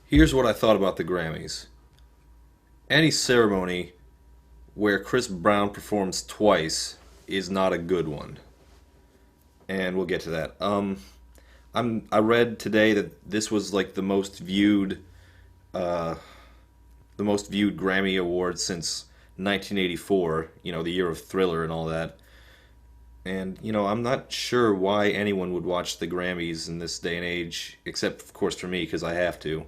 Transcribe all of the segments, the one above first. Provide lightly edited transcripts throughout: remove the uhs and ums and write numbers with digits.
Here's what I thought about the Grammys. Any ceremony where Chris Brown performs twice is not a good one, and we'll get to that. I read today that this was like uh, the most viewed Grammy award since 1984. You know, the year of Thriller and all that. And I'm not sure why anyone would watch the Grammys in this day and age, except of course for me because I have to.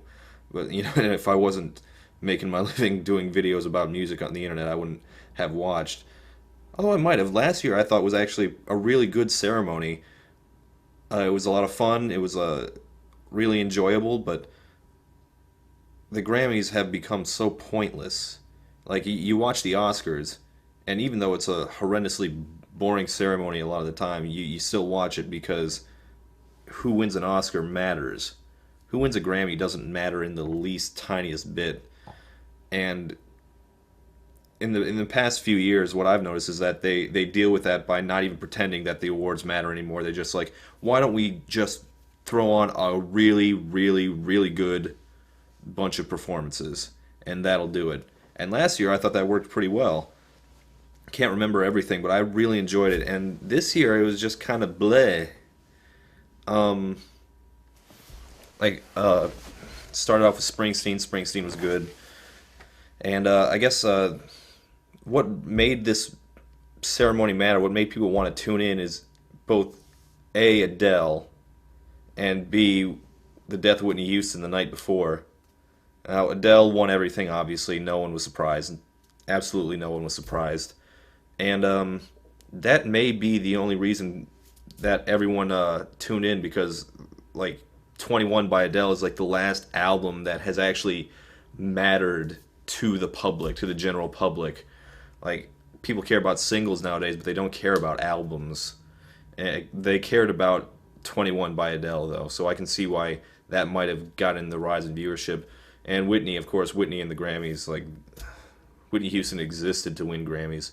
But if I wasn't making my living doing videos about music on the internet, I wouldn't have watched. Although I might have. Last year I thought was actually a really good ceremony. It was a lot of fun. It was really enjoyable, but the Grammys have become so pointless. Like you watch the Oscars, and even though it's a horrendously boring ceremony a lot of the time, you still watch it because who wins an Oscar matters. Who wins a Grammy doesn't matter in the least tiniest bit. And in the past few years, what I've noticed is that they deal with that by not even pretending that the awards matter anymore. They're just like, why don't we just throw on a really, really, really good bunch of performances, and that'll do it. And last year, I thought that worked pretty well. Can't remember everything, but I really enjoyed it. And this year, it was just kind of bleh. Um, like started off with Springsteen. Springsteen was good, and I guess what made this ceremony matter, what made people want to tune in, is both A, Adele, and B, the death of Whitney Houston the night before. Now, Adele won everything, obviously. No one was surprised. Absolutely no one was surprised. And that may be the only reason that everyone tuned in because, like, 21 by Adele is like the last album that has actually mattered to the public, to the general public. Like, people care about singles nowadays, but they don't care about albums. They cared about 21 by Adele, though, so I can see why that might have gotten the rise in viewership. And Whitney, of course, Whitney and the Grammys, like, Whitney Houston existed to win Grammys.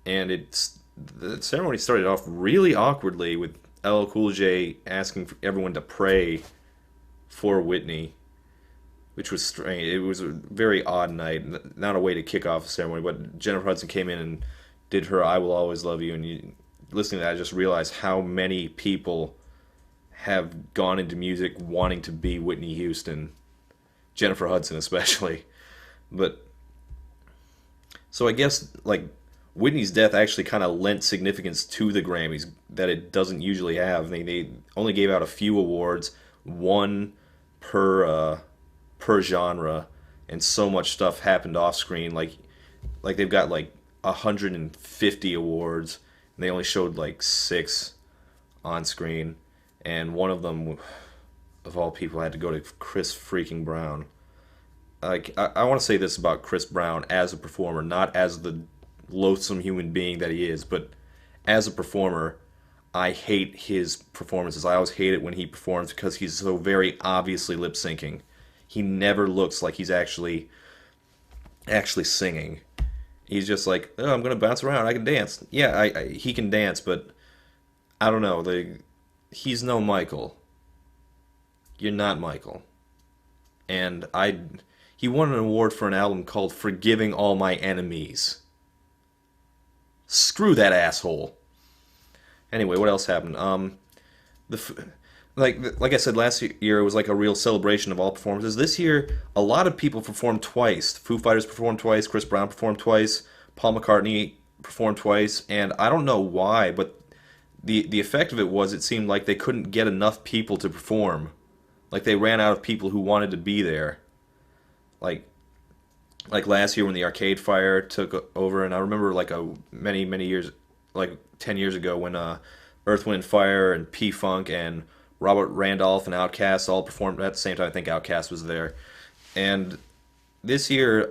And the ceremony started off really awkwardly with LL Cool J asking for everyone to pray for Whitney, which was strange. It was a very odd night, not a way to kick off a ceremony. But Jennifer Hudson came in and did her "I Will Always Love You," and listening to that, I just realized how many people have gone into music wanting to be Whitney Houston, Jennifer Hudson especially. But so I guess like Whitney's death actually kind of lent significance to the Grammys that it doesn't usually have. They only gave out a few awards, one per per genre, and so much stuff happened off screen. Like they've got like 150 awards, and they only showed like six on screen, and one of them, of all people, had to go to Chris freaking Brown. Like I want to say this about Chris Brown as a performer, not as the loathsome human being that he is, but as a performer, I hate his performances. I always hate it when he performs because he's so very obviously lip syncing. He never looks like he's actually singing. He's just like, oh, I'm gonna bounce around. I can dance. Yeah, he can dance, but I don't know. He's no Michael. You're not Michael. And he won an award for an album called "Forgiving All My Enemies." Screw that asshole. Anyway, what else happened? The like I said last year, it was like a real celebration of all performances. This year, a lot of people performed twice. Foo Fighters performed twice. Chris Brown performed twice. Paul McCartney performed twice. And I don't know why, but the effect of it was it seemed like they couldn't get enough people to perform. Like they ran out of people who wanted to be there. Like like last year when the Arcade Fire took over, and I remember like many years, like 10 years ago when Earth, Wind, and Fire and P Funk and Robert Randolph and Outkast all performed at the same time. I think Outkast was there, and this year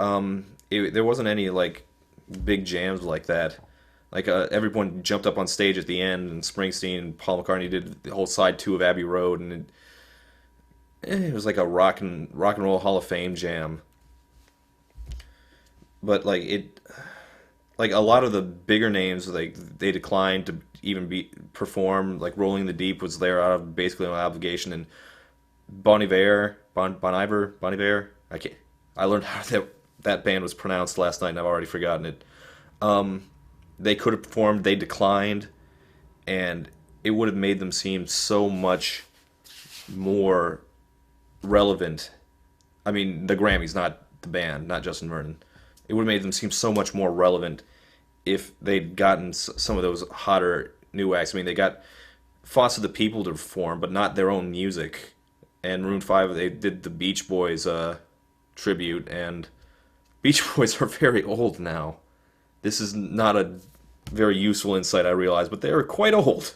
there wasn't any like big jams like that. Like everyone jumped up on stage at the end, and Springsteen and Paul McCartney did the whole side two of Abbey Road, and it was like a rock and roll Hall of Fame jam. But like a lot of the bigger names, like they declined to even be perform. Like Rolling in the Deep was there out of basically no obligation, and Bon Iver. I can't. I learned how that band was pronounced last night, and I've already forgotten it. Um, they could have performed. They declined, and it would have made them seem so much more relevant. I mean, the Grammys, not the band, not Justin Vernon. It would have made them seem so much more relevant if they'd gotten some of those hotter new acts. I mean, they got Foster the People to perform, but not their own music. And Maroon 5, they did the Beach Boys tribute, and Beach Boys are very old now. This is not a very useful insight, I realize, but they are quite old.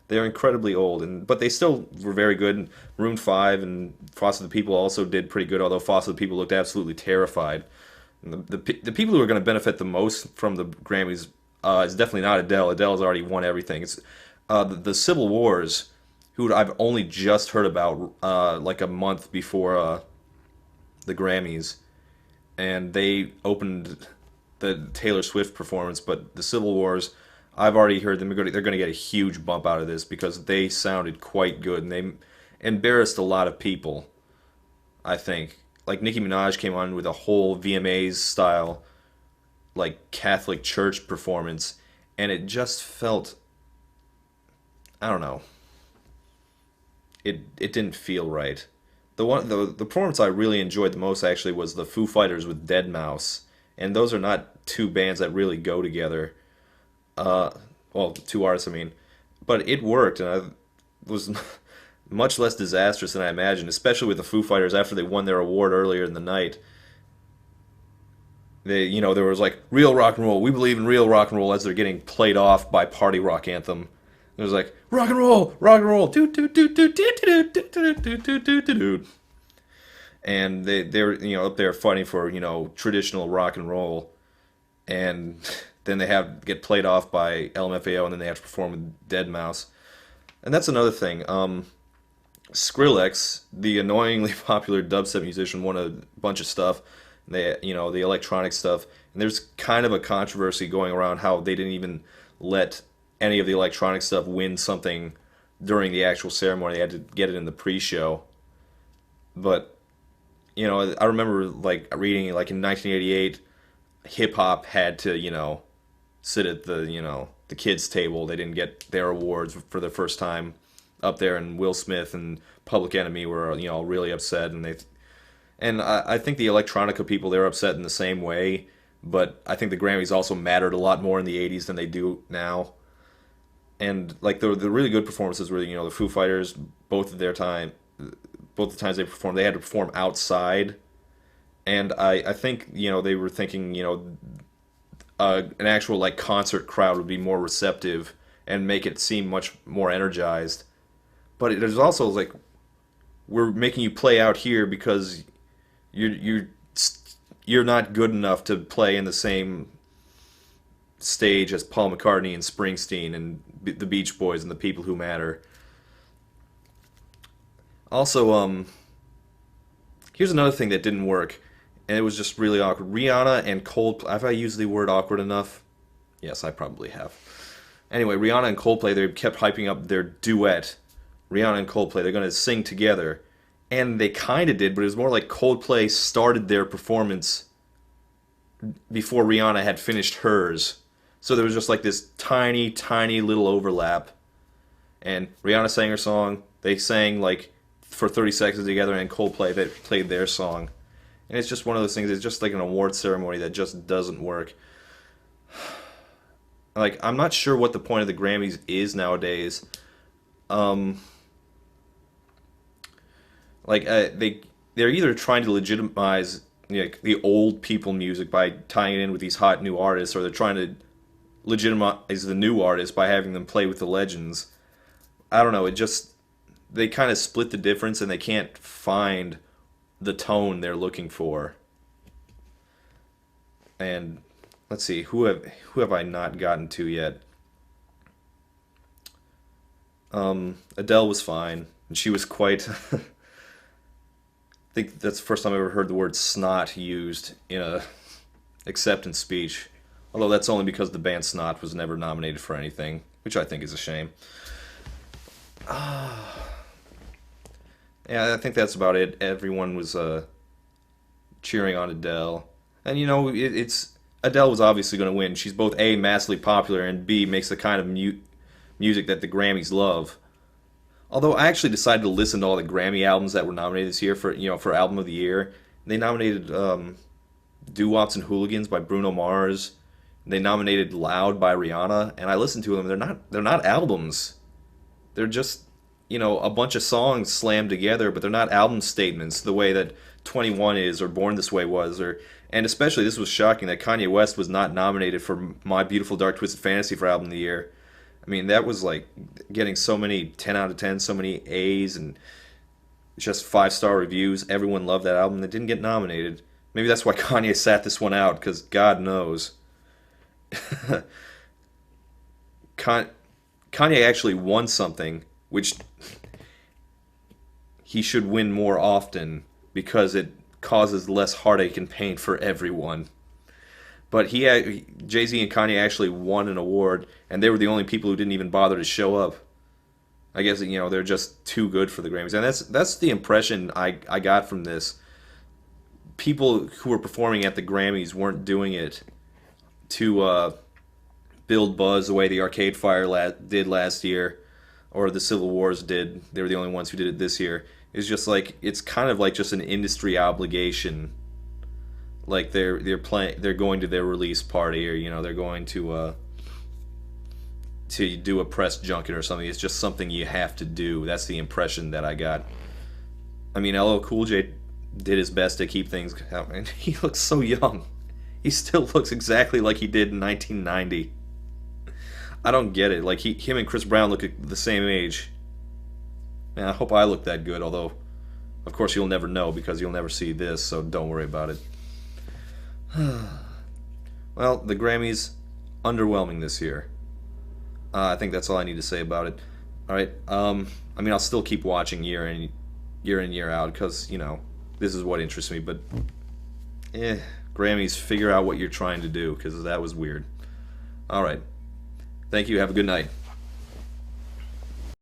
They're incredibly old, but they still were very good. Maroon 5 and Foster the People also did pretty good, although Foster the People looked absolutely terrified. And the people who are going to benefit the most from the Grammys is definitely not Adele. Adele's already won everything. It's the Civil Wars, who I've only just heard about like a month before the Grammys, and they opened the Taylor Swift performance. But the Civil Wars, I've already heard them. They're going to get a huge bump out of this because they sounded quite good, and they embarrassed a lot of people, I think. Like Nicki Minaj came on with a whole VMAs style, like Catholic church performance, and it just felt, I don't know. It didn't feel right. The performance I really enjoyed the most actually was the Foo Fighters with Dead Mouse, and those are not two bands that really go together. Uh, well, two artists, I mean, but it worked, and I was much less disastrous than I imagined, especially with the Foo Fighters after they won their award earlier in the night. There was like real rock and roll. We believe in real rock and roll as they're getting played off by Party Rock Anthem. It was like rock and roll, do do do do do do do do do do do do do. And they're up there fighting for traditional rock and roll, and then they have get played off by LMFAO, and then they have to perform with Dead Mouse. And that's another thing. Skrillex, the annoyingly popular dubstep musician, won a bunch of stuff. The electronic stuff, and there's kind of a controversy going around how they didn't even let any of the electronic stuff win something during the actual ceremony. They had to get it in the pre-show. But I remember like reading like in 1988, hip hop had to sit at the kids' table. They didn't get their awards for the first time up there, and Will Smith and Public Enemy were really upset, and I think the electronica people, they're upset in the same way, but I think the Grammys also mattered a lot more in the 80s than they do now. And like the really good performances were the Foo Fighters, both the times they performed, they had to perform outside, and I think they were thinking an actual like concert crowd would be more receptive and make it seem much more energized. But it is also like we're making you play out here because you're you're not good enough to play in the same stage as Paul McCartney and Springsteen and the Beach Boys and the People Who Matter. Also, here's another thing that didn't work, and it was just really awkward. Rihanna and Coldplay. Have I used the word awkward enough? Yes, I probably have. Anyway, Rihanna and Coldplay, they kept hyping up their duet. Rihanna and Coldplay, they're going to sing together. And they kind of did, but it was more like Coldplay started their performance before Rihanna had finished hers. So there was just like this tiny, tiny little overlap. And Rihanna sang her song. They sang like for 30 seconds together, and Coldplay, they played their song. And it's just one of those things, it's just like an award ceremony that just doesn't work. Like, I'm not sure what the point of the Grammys is nowadays. They're either trying to legitimize the old people music by tying it in with these hot new artists, or they're trying to legitimize the new artists by having them play with the legends. I don't know. They kind of split the difference, and they can't find the tone they're looking for. And let's see, who have I not gotten to yet? Adele was fine, and she was quite. I think that's the first time I ever heard the word snot used in a acceptance speech. Although that's only because the band Snot was never nominated for anything, which I think is a shame. Yeah, I think that's about it. Everyone was cheering on Adele, and you know, it's Adele was obviously going to win. She's both A, massively popular, and B, makes the kind of music that the Grammys love. Although I actually decided to listen to all the Grammy albums that were nominated this year for for album of the year. They nominated Doo Wops and Hooligans by Bruno Mars. They nominated Loud by Rihanna, and I listened to them. They're not albums. They're just a bunch of songs slammed together, but they're not album statements the way that 21 is or Born This Way was, or and especially this was shocking that Kanye West was not nominated for My Beautiful Dark Twisted Fantasy for album of the year. I mean, that was like getting so many 10 out of 10, so many A's and just 5-star reviews. Everyone loved that album. That didn't get nominated. Maybe that's why Kanye sat this one out, because God knows. Kanye actually won something, which he should win more often because it causes less heartache and pain for everyone. But Jay Z and Kanye actually won an award, and they were the only people who didn't even bother to show up. I guess they're just too good for the Grammys, and that's the impression I got from this. People who were performing at the Grammys weren't doing it to build buzz the way the Arcade Fire did last year, or the Civil Wars did. They were the only ones who did it this year. It's just like it's kind of like just an industry obligation. Like they're going to their release party, or they're going to do a press junket or something. It's just something you have to do. That's the impression that I got. I mean, LL Cool J did his best to keep things out, and he looks so young. He still looks exactly like he did in 1990. I don't get it. Like him and Chris Brown look at the same age. Man, I hope I look that good. Although, of course, you'll never know because you'll never see this. So don't worry about it. Well, the Grammys underwhelming this year. I think that's all I need to say about it. All right. I mean, I'll still keep watching year in year out because this is what interests me. But Grammys, figure out what you're trying to do because that was weird. All right. Thank you. Have a good night.